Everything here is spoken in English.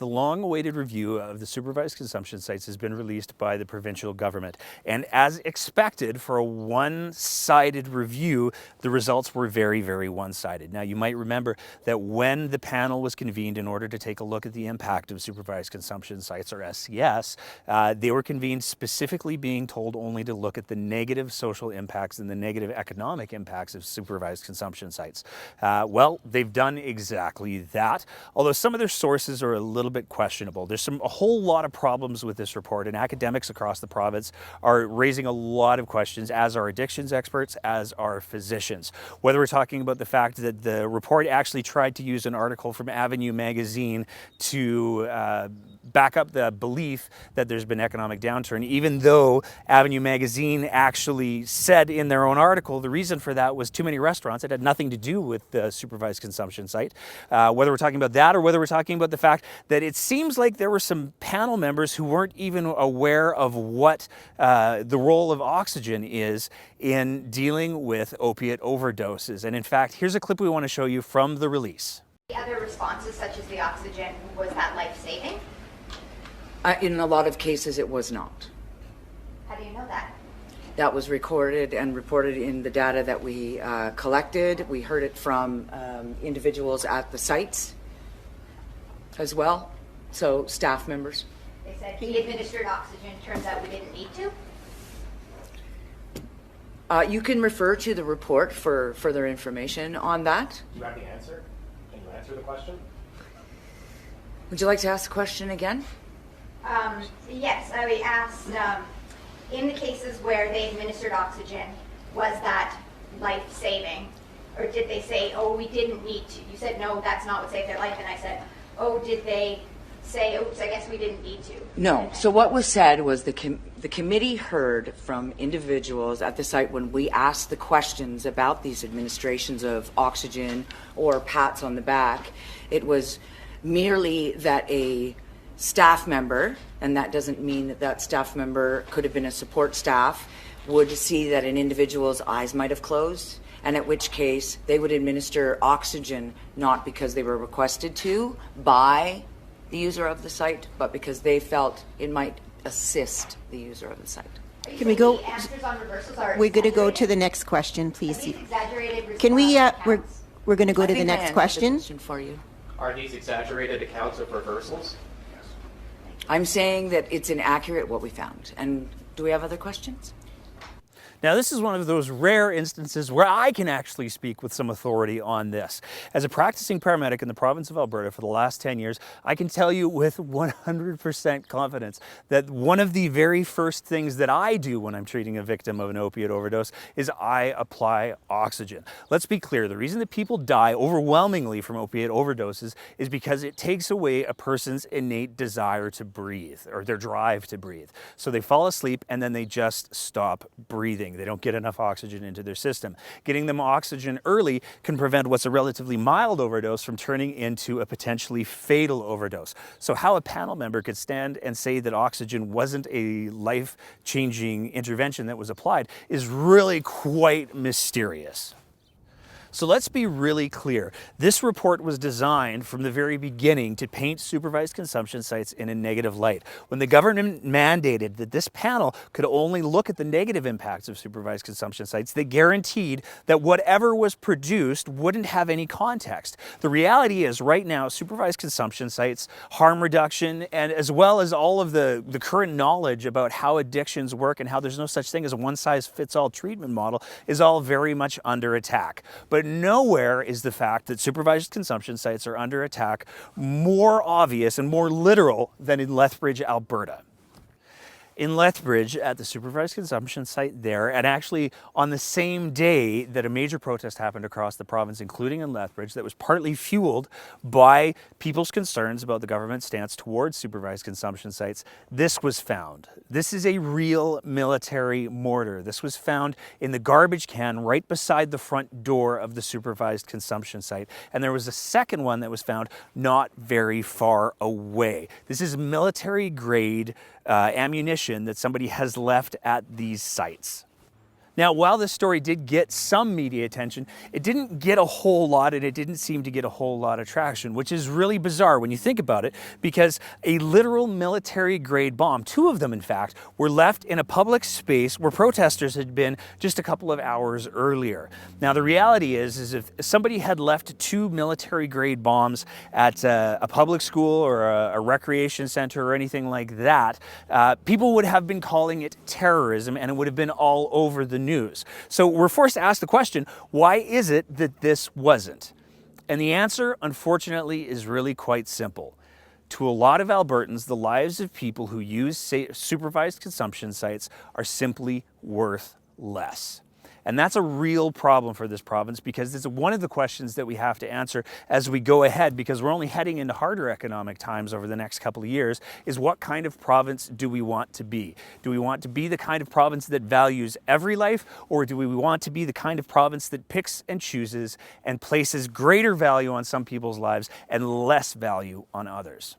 the long-awaited review of the supervised consumption sites has been released by the provincial government. And as expected, for a one-sided review, the results were very, very one-sided. Now, you might remember that when the panel was convened in order to take a look at the impact of supervised consumption sites, or SCS, they were convened specifically being told only to look at the negative social impacts and the negative economic impacts of supervised consumption sites. Well, they've done exactly that, although some of their sources are a little bit questionable. There's a whole lot of problems with this report, and academics across the province are raising a lot of questions, as are addictions experts, as are physicians. Whether we're talking about the fact that the report actually tried to use an article from Avenue magazine to back up the belief that there's been economic downturn, even though Avenue magazine actually said in their own article the reason for that was too many restaurants. It had nothing to do with the supervised consumption site. Whether we're talking about that or whether we're talking about the fact that it seems like there were some panel members who weren't even aware of what the role of oxygen is in dealing with opiate overdoses. And in fact, here's a clip we want to show you from the release. The other responses, such as the oxygen, was that life-saving? In a lot of cases, it was not. How do you know that? That was recorded and reported in the data that we collected. We heard it from individuals at the sites as well, so staff members. They said he administered oxygen. Turns out we didn't need to. You can refer to the report for further information on that. Do you have the answer? Can you answer the question? Would you like to ask the question again? Yes, I asked, in the cases where they administered oxygen, was that life-saving? Or did they say, oh, we didn't need to? You said, no, that's not what saved their life. And I said, oh, did they say, oops, I guess we didn't need to? No. So what was said was the committee heard from individuals at the site when we asked the questions about these administrations of oxygen or pats on the back. It was merely that a staff member, and that doesn't mean that that staff member could have been a support staff, would see that an individual's eyes might have closed, and at which case they would administer oxygen not because they were requested to by the user of the site, but because they felt it might assist the user of the site. Can we go? The answers on reversals are We're going to go to the next question, please. Are these exaggerated Can we? counts? We're going to go I to the think I next answered question. the question for you. Are these exaggerated accounts of reversals? I'm saying that it's inaccurate what we found. And do we have other questions? Now, this is one of those rare instances where I can actually speak with some authority on this. As a practicing paramedic in the province of Alberta for the last 10 years, I can tell you with 100% confidence that one of the very first things that I do when I'm treating a victim of an opiate overdose is I apply oxygen. Let's be clear, the reason that people die overwhelmingly from opiate overdoses is because it takes away a person's innate desire to breathe, or their drive to breathe. So they fall asleep and then they just stop breathing. They don't get enough oxygen into their system. Getting them oxygen early can prevent what's a relatively mild overdose from turning into a potentially fatal overdose. So how a panel member could stand and say that oxygen wasn't a life-changing intervention that was applied is really quite mysterious. So let's be really clear. This report was designed from the very beginning to paint supervised consumption sites in a negative light. When the government mandated that this panel could only look at the negative impacts of supervised consumption sites, they guaranteed that whatever was produced wouldn't have any context. The reality is right now, supervised consumption sites, harm reduction, and as well as all of the current knowledge about how addictions work and how there's no such thing as a one-size-fits-all treatment model is all very much under attack. But nowhere is the fact that supervised consumption sites are under attack more obvious and more literal than in Lethbridge, Alberta. In Lethbridge, at the supervised consumption site there, and actually on the same day that a major protest happened across the province, including in Lethbridge, that was partly fueled by people's concerns about the government's stance towards supervised consumption sites, this was found. This is a real military mortar. This was found in the garbage can right beside the front door of the supervised consumption site. And there was a second one that was found not very far away. This is military grade ammunition that somebody has left at these sites. Now, while this story did get some media attention, it didn't get a whole lot, and it didn't seem to get a whole lot of traction, which is really bizarre when you think about it, because a literal military-grade bomb, 2 of them in fact, were left in a public space where protesters had been just a couple of hours earlier. Now, the reality is if somebody had left 2 military-grade bombs at a public school or a recreation center or anything like that, people would have been calling it terrorism, and it would have been all over the news. So we're forced to ask the question, why is it that this wasn't? And the answer, unfortunately, is really quite simple. To a lot of Albertans, the lives of people who use supervised consumption sites are simply worth less. And that's a real problem for this province, because it's one of the questions that we have to answer as we go ahead, because we're only heading into harder economic times over the next couple of years, is what kind of province do we want to be? Do we want to be the kind of province that values every life, or do we want to be the kind of province that picks and chooses and places greater value on some people's lives and less value on others?